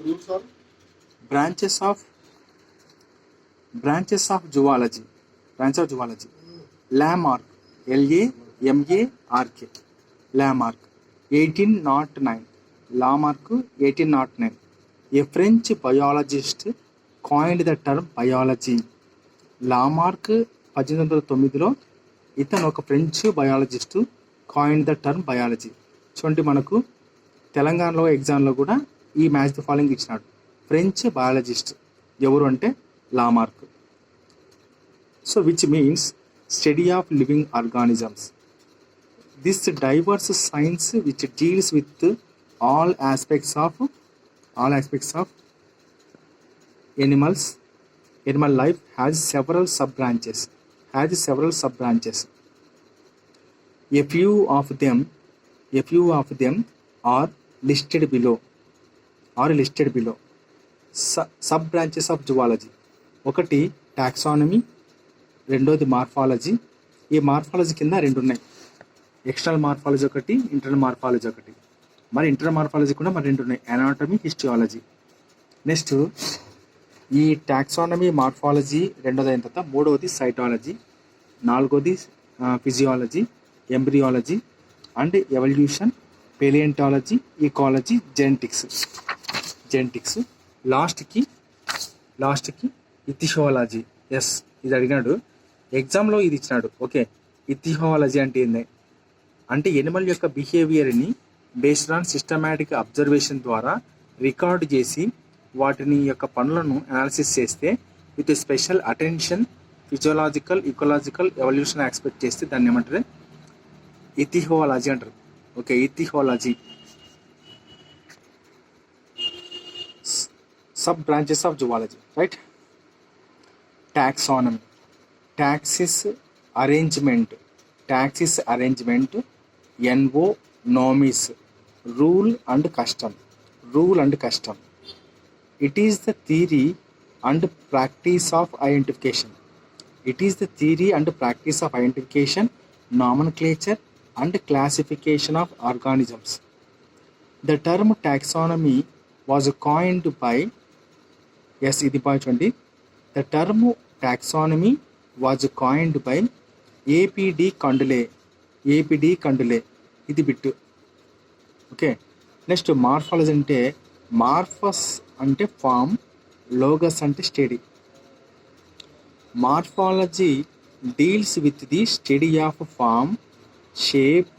rules are branches of zoology. Branch of zoology. Lamarck, Lamarck, Lamarck, 1809. Lamarck, 1809. A French biologist coined the term biology. Lamarck 1809లో ఇతను ఒక French biologist coined the term biology. చూడండి, మనకు తెలంగాణలో ఎగ్జామ్లో కూడా ఈ match the following ఇచ్చినాడు. French biologist ఎవరు అంటే Lamarck. So which means study of living organisms. This divorce science which deals with all aspects of animal life has several sub branches. A few of them are listed below. Sub branches of zoology. ఒకటి taxonomy, రెండోది morphology. ఈ morphology కింద రెండు ఉన్నాయి, external morphology ఒకటి, internal morphology ఒకటి. మరి internal morphology కూడా మరి రెండు ఉన్నాయి, అనాటమీ, హిస్టియాలజీ. నెక్స్ట్ ఈ టాక్సానమీ, మార్ఫాలజీ రెండోది అయిన తర్వాత మూడవది సైటాలజీ, నాలుగోది physiology, embryology and evolution, palaeontology, ecology, genetics. లాస్ట్కి ఇథియాలజీ. ఎస్, ఇది అడిగినాడు ఎగ్జామ్లో, ఇది ఇచ్చినాడు. ఓకే, ఇథియాలజీ అంటే ఏంది అంటే ఎనిమల్ యొక్క బిహేవియర్ని బేస్డ్ ఆన్ సిస్టమాటిక్ అబ్జర్వేషన్ ద్వారా రికార్డు చేసి వాటిని యొక్క పనులను అనాలిసిస్ చేస్తే with special attention physiological, ecological, evolution expect చేస్తే దాన్ని ఏమంటారు? ఇథియాలజీ అంటారు. Okay, ethology. Sub branches of zoology, right? Taxonomy, taxis arrangement, nomos, rule and custom. It is the theory and practice of identification. Nomenclature and classification of organisms. The term taxonomy was coined by, yes, ఇది point. The term taxonomy was coined by APD Candelet. ఇది bit. Okay, next morphology అంటే morphos అంటే form, logos అంటే study. Morphology deals with the study of form, shape,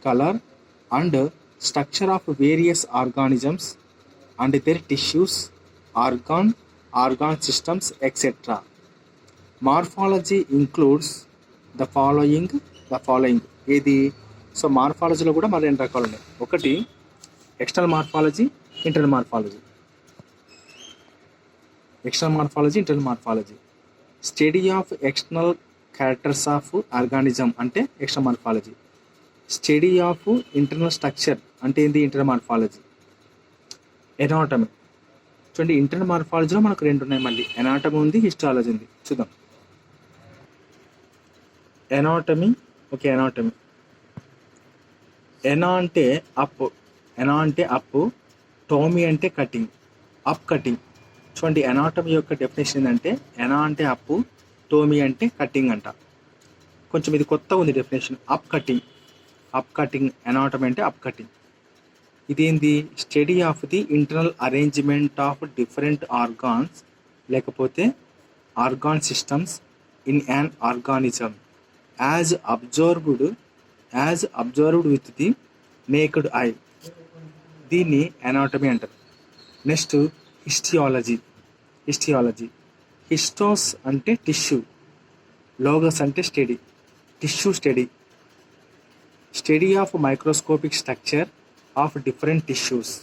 colour and structure of various organisms and their tissues, organ systems etcetera. Morphology includes the following. ఏది? So మార్ఫాలజీలో కూడా మరి రెండు రకాలు ఉన్నాయి. ఒకటి external morphology, internal morphology. Study of external characters of organism అంటే external morphology. Study of internal structure అంటే ఏంటి? Internal morphology. ఎనాటమీ, చూడండి ఇంటర్నల్ మార్ఫాలజీలో మనకు రెండు ఉన్నాయి, మళ్ళీ ఎనాటమీ ఉంది, హిస్టాలజీ ఉంది. చూద్దాం. ఎనాటమీ. Okay, anatomy. ఎనా అంటే అప్, టోమీ అంటే కటింగ్, అప్ కటింగ్. చూడండి ఎనాటమీ యొక్క డెఫినేషన్ ఏంటంటే ఎనా అంటే అప్, టోమీ అంటే కటింగ్ అంట. కొంచెం ఇది కొత్త ఉంది డెఫినేషన్. అప్ కటింగ్ ఎనాటమీ అంటే అప్ కటింగ్. ఇదేంది? Study of the internal arrangement of different organs లేకపోతే organ systems in an organism as observed with the naked eye. దీన్ని ఎనాటమీ అంటారు. Next histology. హిస్టోస్ అంటే టిష్యూ, లోగస్ అంటే study, tissue study. Study of microscopic structure of different tissues.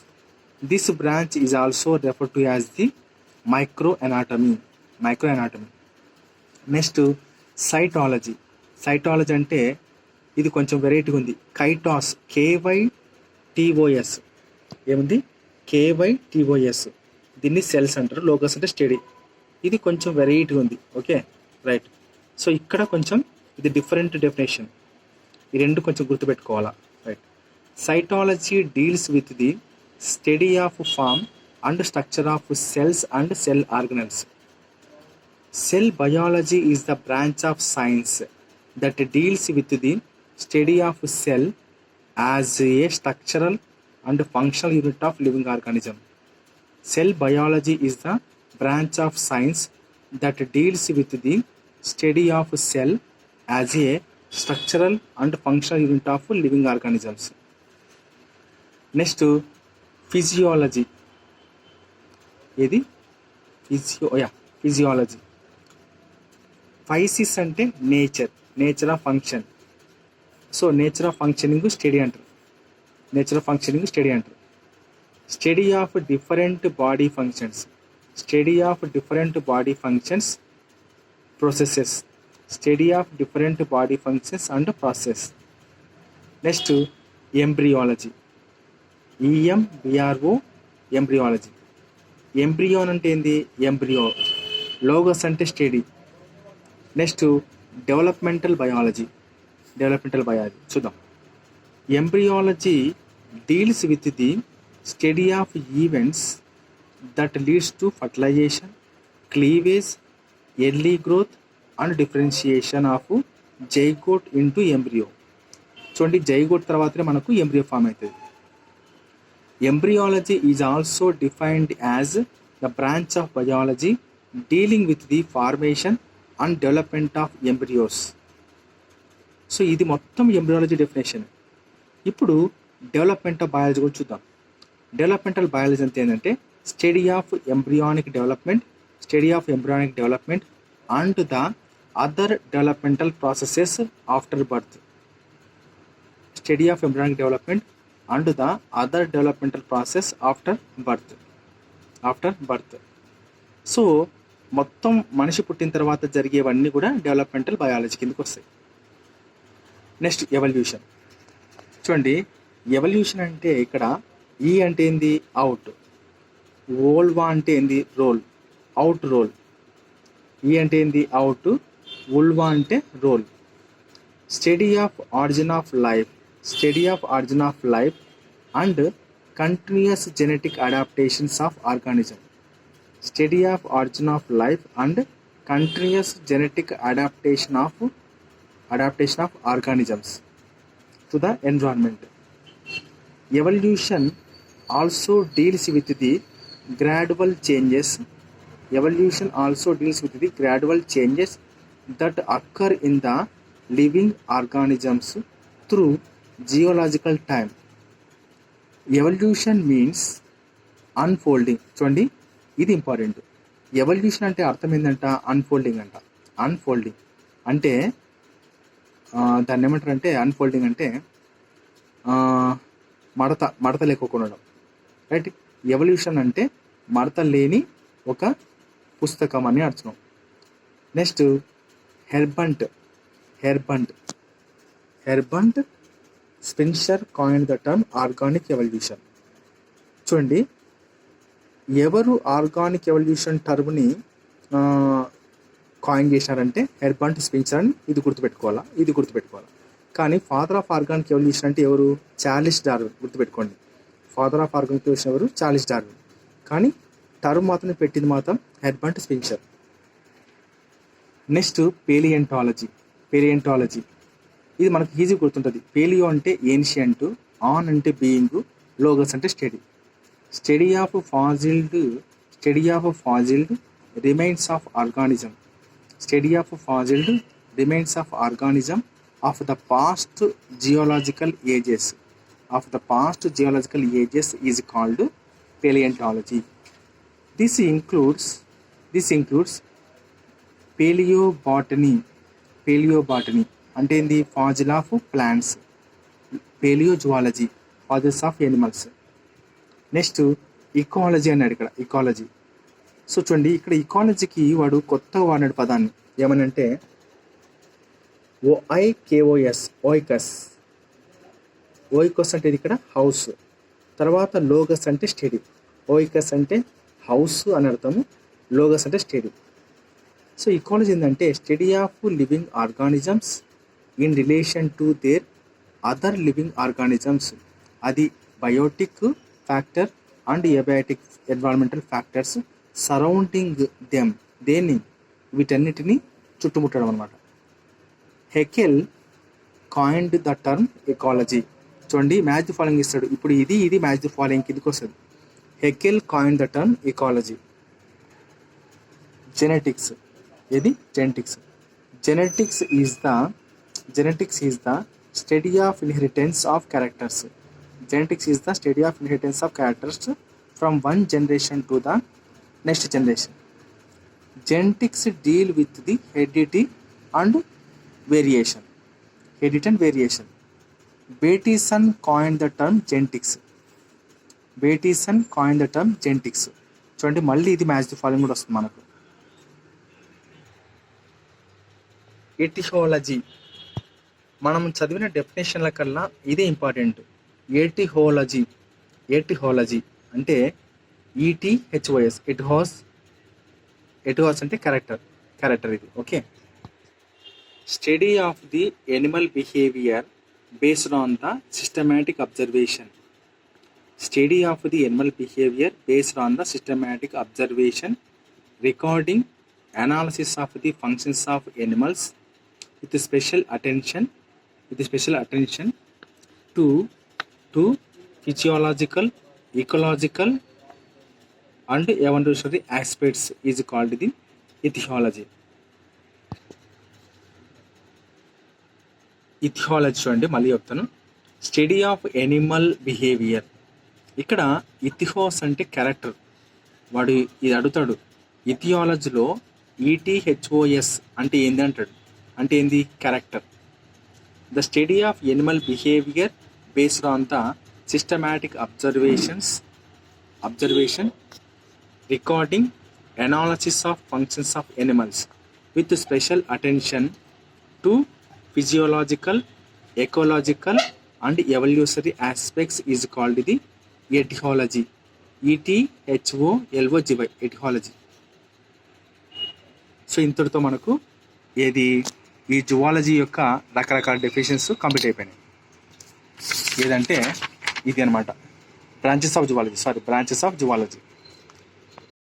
This branch is also referred to as the micro anatomy. Next cytology అంటే ఇది కొంచెం వెరైటీగా ఉంది. కైటాస్, KYTOS. ఏముంది? KYTOS. దీన్ని సెల్స్ అంటారు. లోగస్ అంటే స్టడీ. ఇది కొంచెం వెరైటీగా ఉంది. Okay, right. సో ఇక్కడ కొంచెం ఇది డిఫరెంట్ డెఫినేషన్. ఈ రెండు కొంచెం గుర్తుపెట్టుకోవాలా, right. Cytology deals with the study of form and structure of cells and cell organelles. Cell biology is the branch of science that deals with the study of cell as a structural and functional unit of living organism. Cell biology is the branch of science that deals with the study of cell as a structural and functional unit of living organisms. Next, physiology. ఇది physiology. Physis అంటే nature of function. So nature of functioning study అంటారు. Study of different body functions processes. Study of different body functions and process. Next, embryology. EMBRO, embryology. Embryon అంటే ఏంది? Embryo. Logos అంటే study. Next developmental biology చూద్దాం. Embryology deals with the study of events that leads to fertilization, cleavage, early growth and differentiation of zygote into embryo. చూడండి, zygote తర్వాతనే మనకు embryo form అవుతుంది. Embryology is also defined as the branch of biology dealing with the formation and development of embryos. So ఇది మొత్తం embryology definition. ఇప్పుడు development of biology కూడా చూద్దాం. Developmental biology అంటే ఏంటంటే study of embryonic development and the other developmental processes after birth. Study of embryonic development and the other developmental process after birth. So మొత్తం మనిషి పుట్టిన తర్వాత జరిగేవన్నీ కూడా డెవలప్మెంటల్ బయాలజీ కిందకి వస్తాయి. Next evolution. చూడండి, ఎవల్యూషన్ అంటే ఇక్కడ ఈ అంటే ఏంది? అవుట్. వోల్వా అంటే ఏంది? రోల్. Out roll. ఈ అంటే ఏంది? అవుట్. వోల్వా అంటే roll. Study of origin of life and continuous genetic adaptations of organism. Study of origin of life and continuous genetic adaptation of organisms to the environment. Evolution also deals with the gradual changes that occur in the living organisms through geological time. Evolution means unfolding. చూడండి, ఇది important. Evolution అంటే అర్థం ఏంటంట? Unfolding అంట. Unfolding అంటే దాన్ని ఏమంటారు అంటే, అన్ఫోల్డింగ్ అంటే మడత లేకుండా ఉండడం, రైట్? ఎవల్యూషన్ అంటే మడత లేని ఒక పుస్తకం అని అర్థం. Next Herbert Spencer coined the term organic evolution. చూడండి, ఎవరు ఆర్గానిక్ ఎవల్యూషన్ టర్మ్ని కాయిన్ చేసినారంటే హెర్బర్ట్ స్పెన్సర్ అని. ఇది గుర్తుపెట్టుకోవాలా. కానీ ఫాదర్ ఆఫ్ ఆర్గానిక్ ఎవల్యూషన్ అంటే ఎవరు? Charles Darwin. గుర్తుపెట్టుకోండి, ఫాదర్ ఆఫ్ ఆర్గానిక్ ఎవల్యూషన్ ఎవరు? Charles Darwin. కానీ టర్మ్ మాత్రం పెట్టింది మాత్రం హెర్బర్ట్ స్పెన్సర్. Next palaeontology. ఇది మనకు ఈజీ గుర్తుంటుంది. పేలియో అంటే ఏన్షియంట్, ఆన్ అంటే బీయింగ్, లోగస్ అంటే study of fossiled remains of organism. Of the past geological ages is called paleontology. This includes paleobotany అంటే ఏంది? Fossil of plants. Paleozoology, fossils of animals. Next ecology అన్నాడు ఇక్కడ. So చూడండి, ఇక్కడ ఇకాలజీకి వాడు కొత్తగా వాడినాడు పదాన్ని. ఏమనంటే ఓయికస్ అంటే ఇక్కడ హౌస్. తర్వాత లోగస్ అంటే స్టడీ. ఓయికస్ అంటే హౌస్ అని అర్థము, లోగస్ అంటే స్టడీ. సో ఇకాలజీ ఏంటంటే study of living organisms in relation to their other living organisms. అది biotic, factor and abiotic environmental factors surrounding them, దేన్ని వీటన్నిటిని చుట్టుముట్టడం అనమాట. Haeckel coined the term ecology. చూడండి, మ్యాచ్ ది ఫాలోయింగ్ ఇస్తాడు. ఇప్పుడు ఇది మ్యాచ్ ది ఫాలోయింగ్ కిందకి వస్తుంది. Haeckel coined the term ecology. Genetics, ఏది genetics. Genetics is the study of inheritance of characters. Genetics is the study of inheritance of characters from one generation to the next generation. Genetics deal with the heredity and variation. Bateson coined the term genetics. చూడండి, మళ్ళీ ఇది match the following కూడా వస్తుంది మనకు. ఎటిహాలజీ, మనం చదివిన డెఫినేషన్ల కల్లా ఇదే ఇంపార్టెంట్. ఎటిహాలజీ అంటే ETHOS, ఎటిహాస్ అంటే క్యారెక్టర్ ఇది. Okay. Study of the Animal behaviour based on the systematic observation. Recording analysis of the functions of animals with special attention to physiological, ecological and evolutionary aspects is called the ethology. చూడండి, మళ్ళీ చెప్తాను. Study of animal behaviour. ఇక్కడ ఇథిహాస్ అంటే character. వాడు ఇది అడుగుతాడు, ఇథియాలజీలో ETHOS అంటే ఏంది అంటాడు. అంటే ఏంది? Character. The study of animal behaviour based on the systematic observation recording analysis of functions of animals with special attention to physiological, ecological and evolutionary aspects is called the ethology. ETHOLOGY, ethology. So ఇంతటితో మనకు ఈ zoology యొక్క రకరకాల definitions complete అయిపోయినాయి. ఏదంటే ఇది అనమాట, branches of zoology.